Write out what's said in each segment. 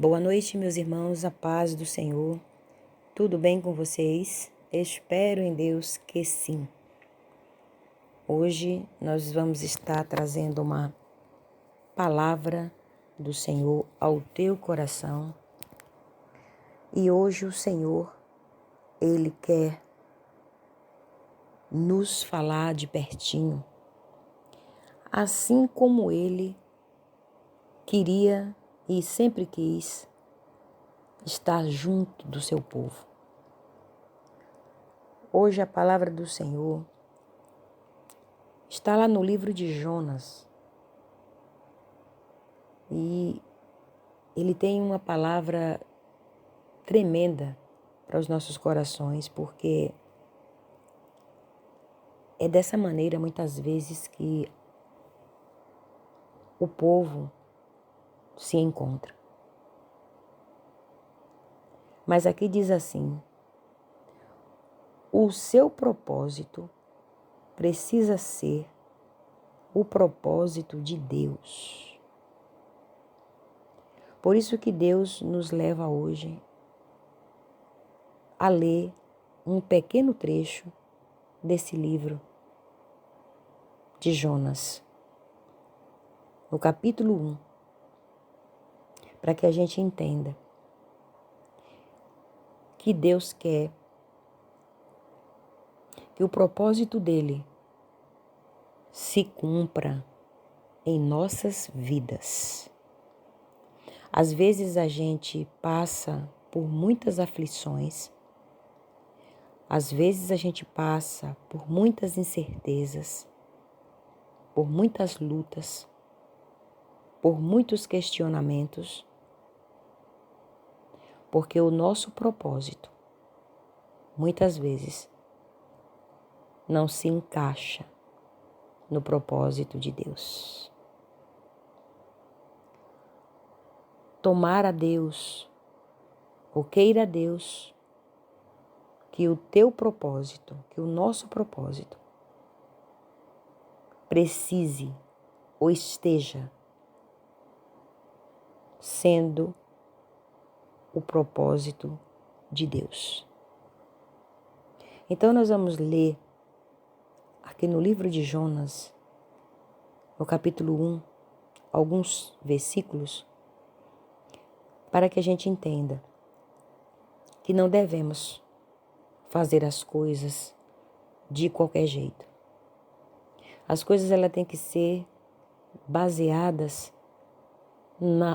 Boa noite, meus irmãos, a paz do Senhor. Tudo bem com vocês? Espero em Deus que sim. Hoje nós vamos estar trazendo uma palavra do Senhor ao teu coração. E hoje o Senhor, Ele quer nos falar de pertinho, assim como Ele queria e sempre quis estar junto do seu povo. Hoje a palavra do Senhor está lá no livro de Jonas. E ele tem uma palavra tremenda para os nossos corações, porque é dessa maneira muitas vezes que o povo se encontra. Mas aqui diz assim: o seu propósito precisa ser o propósito de Deus. Por isso que Deus nos leva hoje a ler um pequeno trecho desse livro de Jonas, no capítulo 1, para que a gente entenda que Deus quer que o propósito dele se cumpra em nossas vidas. Às vezes a gente passa por muitas aflições, às vezes a gente passa por muitas incertezas, por muitas lutas, por muitos questionamentos, porque o nosso propósito, muitas vezes, não se encaixa no propósito de Deus. Tomar a Deus, ou queira Deus, que o teu propósito, que o nosso propósito, precise ou esteja sendo o propósito de Deus. Então nós vamos ler aqui no livro de Jonas, no capítulo 1, alguns versículos, para que a gente entenda que não devemos fazer as coisas de qualquer jeito. As coisas elas têm que ser baseadas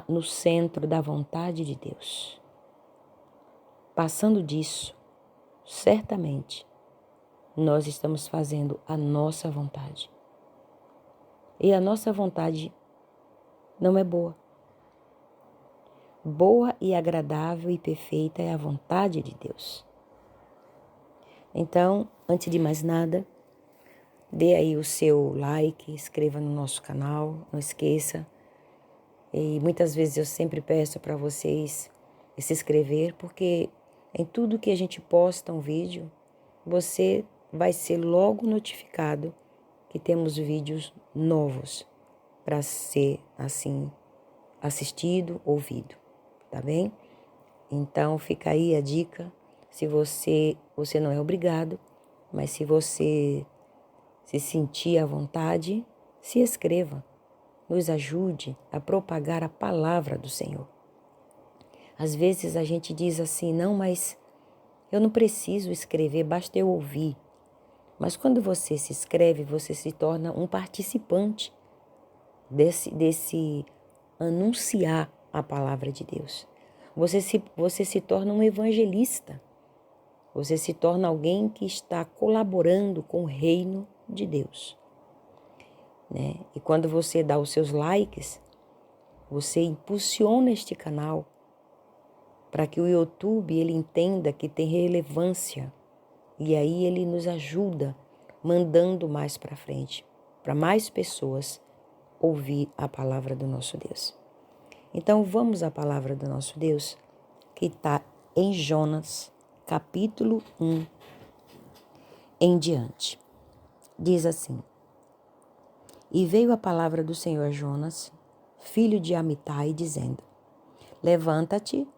no centro da vontade de Deus. Passando disso, certamente, nós estamos fazendo a nossa vontade. E a nossa vontade não é boa. Boa e agradável e perfeita é a vontade de Deus. Então, antes de mais nada, dê aí o seu like, inscreva no nosso canal, não esqueça. E muitas vezes eu sempre peço para vocês se inscrever, porque em tudo que a gente posta um vídeo, você vai ser logo notificado que temos vídeos novos para ser assim assistido, ouvido, tá bem? Então fica aí a dica. Se você não é obrigado, mas se você se sentir à vontade, se inscreva. Nos ajude a propagar a palavra do Senhor. Às vezes a gente diz assim, não, mas eu não preciso escrever, basta eu ouvir. Mas quando você se inscreve, você se torna um participante desse anunciar a palavra de Deus. Você se torna um evangelista. Você se torna alguém que está colaborando com o reino de Deus. Né? E quando você dá os seus likes, você impulsiona este canal para que o YouTube ele entenda que tem relevância e aí ele nos ajuda mandando mais para frente, para mais pessoas ouvir a palavra do nosso Deus. Então vamos à palavra do nosso Deus que está em Jonas, capítulo 1 em diante. Diz assim: E veio a palavra do Senhor a Jonas, filho de Amitai, dizendo: levanta-te,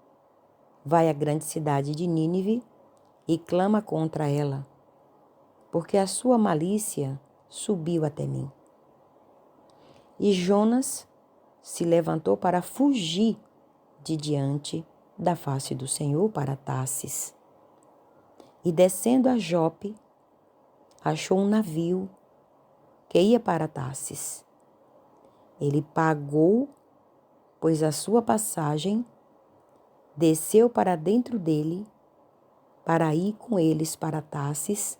vai à grande cidade de Nínive e clama contra ela, porque a sua malícia subiu até mim. E Jonas se levantou para fugir de diante da face do Senhor para Tarsis. E descendo a Jope, achou um navio que ia para Tarsis. Ele pagou, pois a sua passagem, desceu para dentro dele, para ir com eles para Tarsis,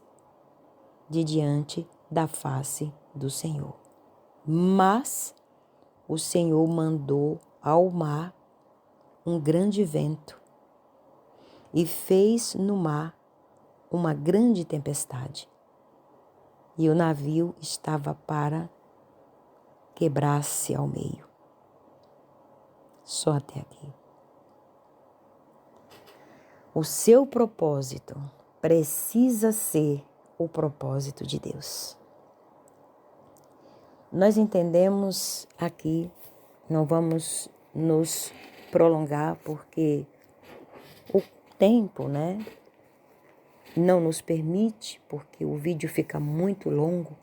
de diante da face do Senhor. Mas o Senhor mandou ao mar um grande vento e fez no mar uma grande tempestade. E o navio estava para quebrar-se ao meio. Só até aqui. O seu propósito precisa ser o propósito de Deus. Nós entendemos aqui, não vamos nos prolongar porque o tempo, não nos permite, porque o vídeo fica muito longo,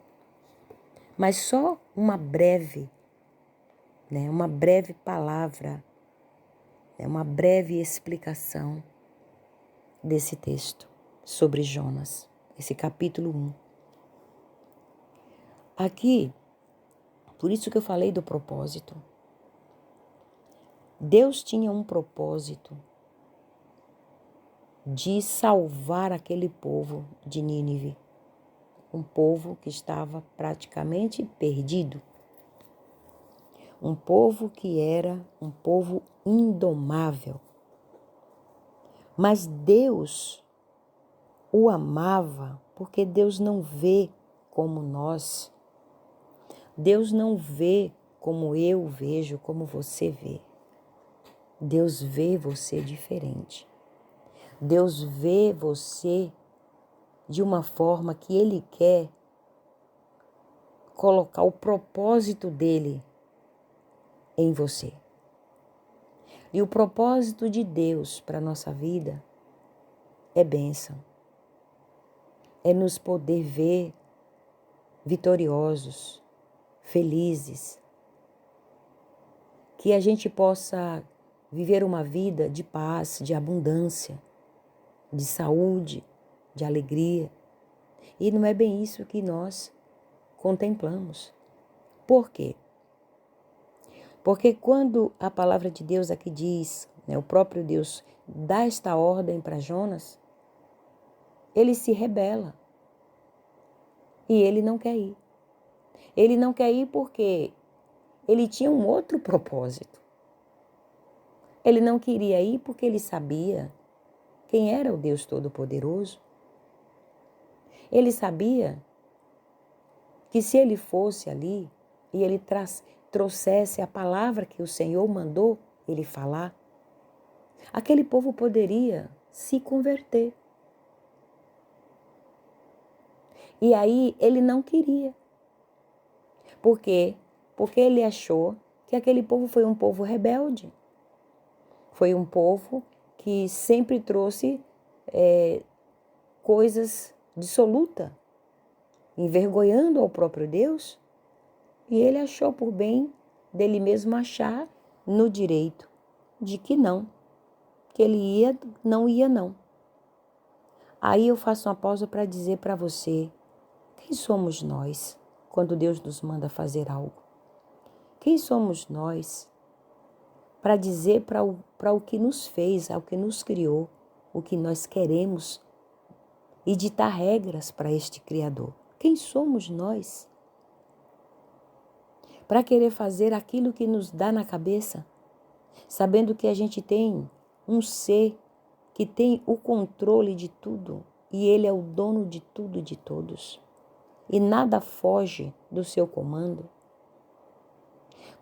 mas só uma breve palavra, uma breve explicação desse texto sobre Jonas, esse capítulo 1. Aqui, por isso que eu falei do propósito. Deus tinha um propósito de salvar aquele povo de Nínive, um povo que estava praticamente perdido, um povo que era um povo indomável. Mas Deus o amava porque Deus não vê como nós. Deus não vê como eu vejo, como você vê. Deus vê você diferente. Deus vê você de uma forma que Ele quer colocar o propósito dEle em você. E o propósito de Deus para a nossa vida é bênção. É nos poder ver vitoriosos, felizes. Que a gente possa viver uma vida de paz, de abundância, de saúde, de alegria. E não é bem isso que nós contemplamos. Por quê? Porque quando a palavra de Deus aqui diz, o próprio Deus dá esta ordem para Jonas, ele se rebela. E ele não quer ir. Ele não quer ir porque ele tinha um outro propósito. Ele não queria ir porque ele sabia quem era o Deus Todo-Poderoso. Ele sabia que se ele fosse ali e ele trouxesse a palavra que o Senhor mandou ele falar, aquele povo poderia se converter. E aí ele não queria. Por quê? Porque ele achou que aquele povo foi um povo rebelde. Foi um povo que sempre trouxe coisas dissolutas, envergonhando ao próprio Deus. E ele achou por bem dele mesmo achar no direito de que não, que ele não ia. Aí eu faço uma pausa para dizer para você, quem somos nós quando Deus nos manda fazer algo? Quem somos nós para dizer para o que nos fez, ao que nos criou, o que nós queremos e ditar regras para este Criador? Quem somos nós para querer fazer aquilo que nos dá na cabeça, sabendo que a gente tem um ser que tem o controle de tudo e Ele é o dono de tudo e de todos. E nada foge do seu comando.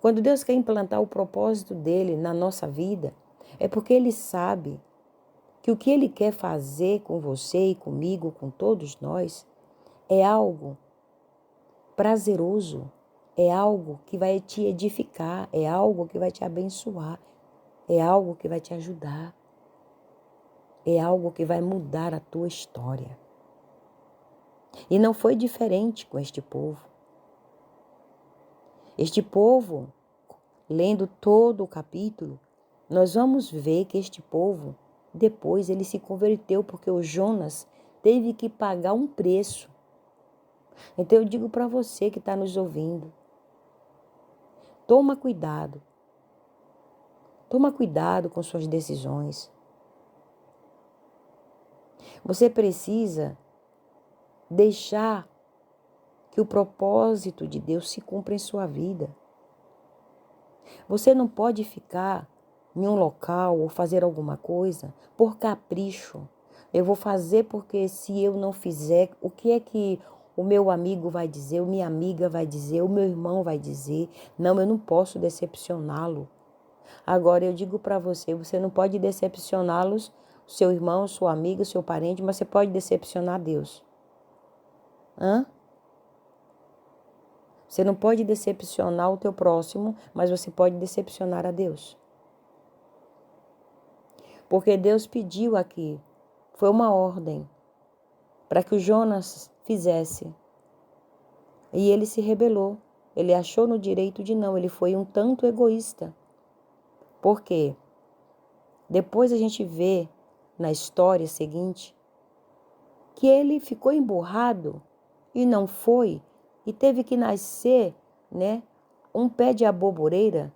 Quando Deus quer implantar o propósito dele na nossa vida, é porque Ele sabe que o que Ele quer fazer com você e comigo, com todos nós, é algo prazeroso, é algo que vai te edificar, é algo que vai te abençoar, É algo que vai te ajudar. É algo que vai mudar a tua história. E não foi diferente com este povo. Este povo, lendo todo o capítulo, nós vamos ver que este povo, depois ele se converteu, porque o Jonas teve que pagar um preço. Então eu digo para você que está nos ouvindo, toma cuidado. Toma cuidado com suas decisões. Você precisa deixar que o propósito de Deus se cumpra em sua vida. Você não pode ficar em um local ou fazer alguma coisa por capricho. Eu vou fazer porque se eu não fizer, o que é que o meu amigo vai dizer, a minha amiga vai dizer, o meu irmão vai dizer? Não, eu não posso decepcioná-lo. Agora eu digo para você, você não pode decepcioná-los, seu irmão, sua amiga, seu parente, mas você pode decepcionar Deus. Você não pode decepcionar o teu próximo, mas você pode decepcionar a Deus. Porque Deus pediu aqui, foi uma ordem, para que o Jonas fizesse. E ele se rebelou. Ele achou no direito de não, ele foi um tanto egoísta. Por quê? Depois a gente vê na história seguinte que ele ficou emburrado e não foi, e teve que nascer, um pé de aboboreira,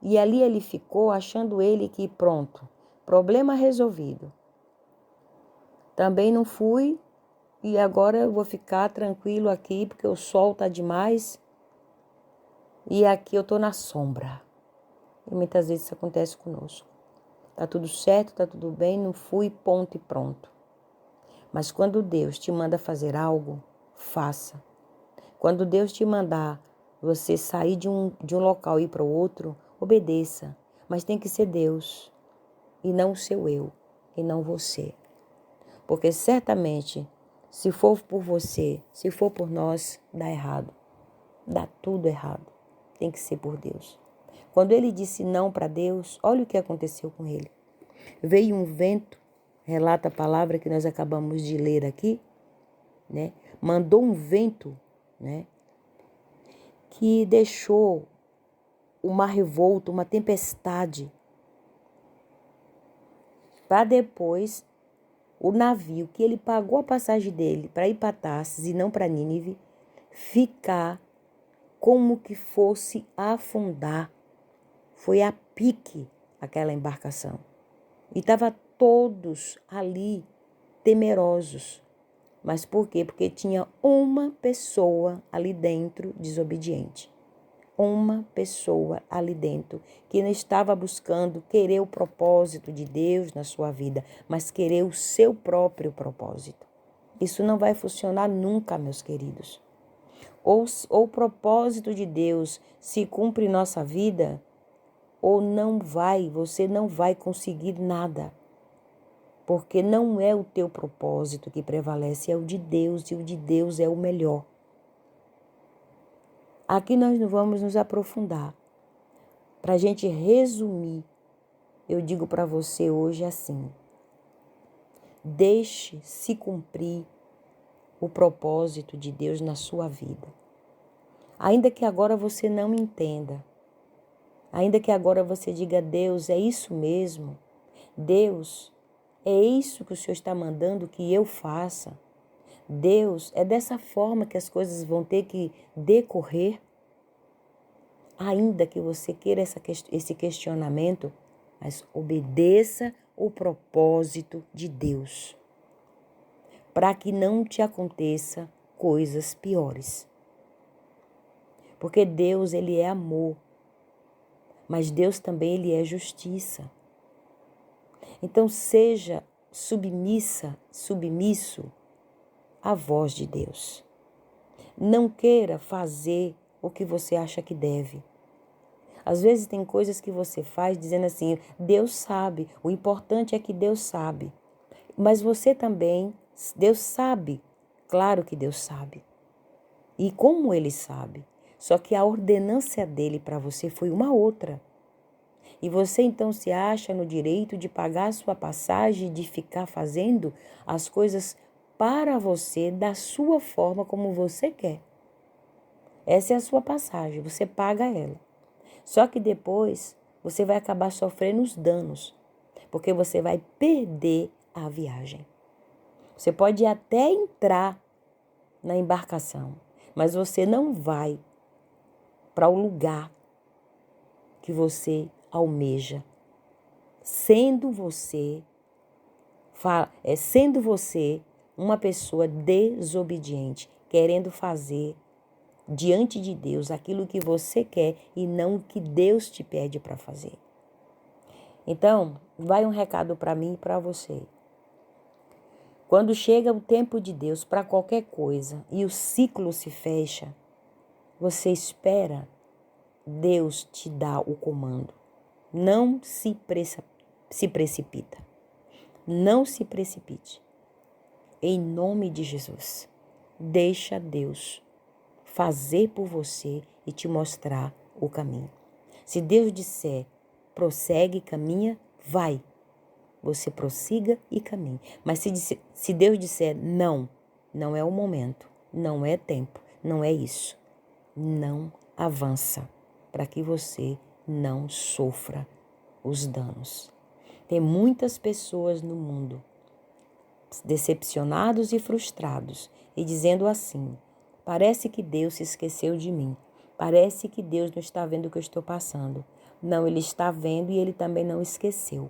e ali ele ficou achando ele que pronto, problema resolvido. Também não fui e agora eu vou ficar tranquilo aqui porque o sol está demais e aqui eu estou na sombra. E muitas vezes isso acontece conosco. Tá tudo certo, tá tudo bem, não fui, ponto e pronto. Mas quando Deus te manda fazer algo, faça. Quando Deus te mandar você sair de um local e ir para o outro, obedeça. Mas tem que ser Deus e não o seu eu, e não você. Porque certamente, se for por você, se for por nós, dá errado. Dá tudo errado. Tem que ser por Deus. Quando ele disse não para Deus, olha o que aconteceu com ele. Veio um vento, relata a palavra que nós acabamos de ler aqui, Mandou um vento, que deixou uma revolta, uma tempestade, para depois o navio que ele pagou a passagem dele para ir para Tarsis e não para Nínive, ficar como que fosse afundar. Foi a pique aquela embarcação. E estavam todos ali temerosos. Mas por quê? Porque tinha uma pessoa ali dentro desobediente. Uma pessoa ali dentro que não estava buscando querer o propósito de Deus na sua vida, mas querer o seu próprio propósito. Isso não vai funcionar nunca, meus queridos. Ou o propósito de Deus se cumpre em nossa vida, ou você não vai conseguir nada. Porque não é o teu propósito que prevalece, é o de Deus, e o de Deus é o melhor. Aqui nós não vamos nos aprofundar. Para a gente resumir, eu digo para você hoje assim: deixe se cumprir o propósito de Deus na sua vida. Ainda que agora você não entenda, ainda que agora você diga: Deus, é isso mesmo? Deus, é isso que o Senhor está mandando que eu faça? Deus, é dessa forma que as coisas vão ter que decorrer? Ainda que você queira esse questionamento, mas obedeça o propósito de Deus, para que não te aconteça coisas piores. Porque Deus, Ele é amor, mas Deus também, Ele é justiça. Então seja submisso à voz de Deus. Não queira fazer o que você acha que deve. Às vezes tem coisas que você faz dizendo assim: Deus sabe, o importante é que Deus sabe. Mas você também, Deus sabe, claro que Deus sabe. E como Ele sabe? Só que a ordenância dele para você foi uma outra. E você então se acha no direito de pagar a sua passagem, de ficar fazendo as coisas para você, da sua forma, como você quer. Essa é a sua passagem, você paga ela. Só que depois você vai acabar sofrendo os danos, porque você vai perder a viagem. Você pode até entrar na embarcação, mas você não vai para o lugar que você almeja, sendo você uma pessoa desobediente, querendo fazer diante de Deus aquilo que você quer e não o que Deus te pede para fazer. Então, vai um recado para mim e para você. Quando chega o tempo de Deus para qualquer coisa e o ciclo se fecha, você espera Deus te dar o comando. Não se precipita. Não se precipite. Em nome de Jesus, deixa Deus fazer por você e te mostrar o caminho. Se Deus disser, prossegue, caminha, vai. Você prossiga e caminhe. Mas se Deus disser, não, não é o momento, não é tempo, não é isso. Não avança para que você não sofra os danos. Tem muitas pessoas no mundo decepcionados e frustrados e dizendo assim, parece que Deus se esqueceu de mim, parece que Deus não está vendo o que eu estou passando. Não, Ele está vendo e Ele também não esqueceu.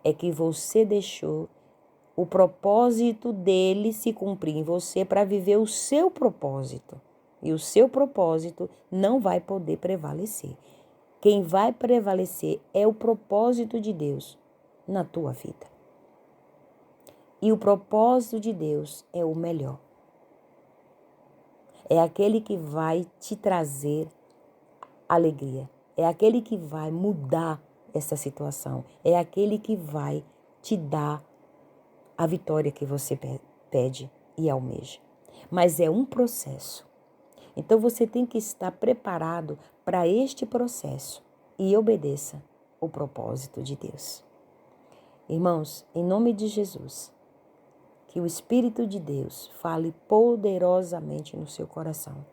É que você deixou o propósito dele se cumprir em você para viver o seu propósito. E o seu propósito não vai poder prevalecer. Quem vai prevalecer é o propósito de Deus na tua vida. E o propósito de Deus é o melhor. É aquele que vai te trazer alegria. É aquele que vai mudar essa situação. É aquele que vai te dar a vitória que você pede e almeja. Mas é um processo. Então você tem que estar preparado para este processo e obedeça o propósito de Deus. Irmãos, em nome de Jesus, que o Espírito de Deus fale poderosamente no seu coração.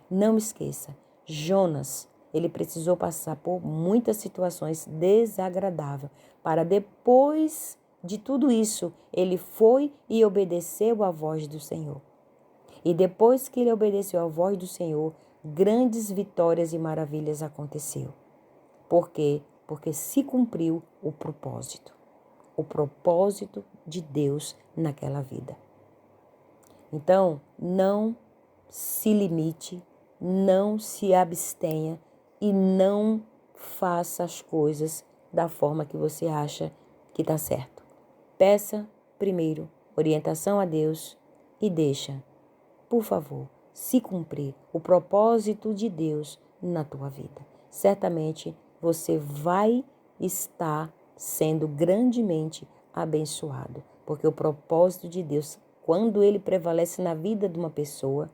Não esqueça, Jonas, ele precisou passar por muitas situações desagradáveis para depois de tudo isso, ele foi e obedeceu à voz do Senhor. E depois que ele obedeceu à voz do Senhor, grandes vitórias e maravilhas aconteceu. Por quê? Porque se cumpriu o propósito de Deus naquela vida. Então, não se limite, não se abstenha e não faça as coisas da forma que você acha que está certo. Peça primeiro orientação a Deus e deixa, por favor, se cumprir o propósito de Deus na tua vida. Certamente você vai estar sendo grandemente abençoado, porque o propósito de Deus, quando ele prevalece na vida de uma pessoa,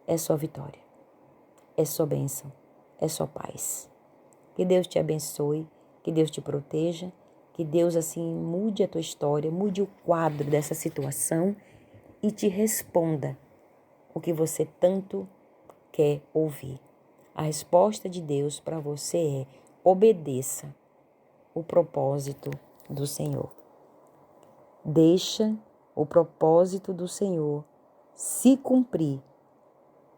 é só vitória, é só bênção, é só paz. Que Deus te abençoe, que Deus te proteja, que Deus assim mude a tua história, mude o quadro dessa situação e te responda o que você tanto quer ouvir. A resposta de Deus para você é: obedeça o propósito do Senhor. Deixa o propósito do Senhor se cumprir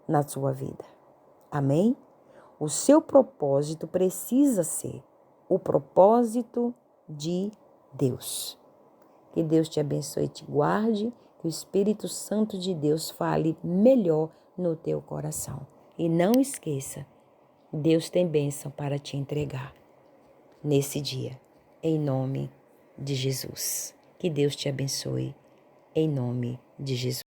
na sua vida. Amém? O seu propósito precisa ser o propósito de Deus. Que Deus te abençoe e te guarde, que o Espírito Santo de Deus fale melhor no teu coração. E não esqueça, Deus tem bênção para te entregar nesse dia, em nome de Jesus. Que Deus te abençoe, em nome de Jesus.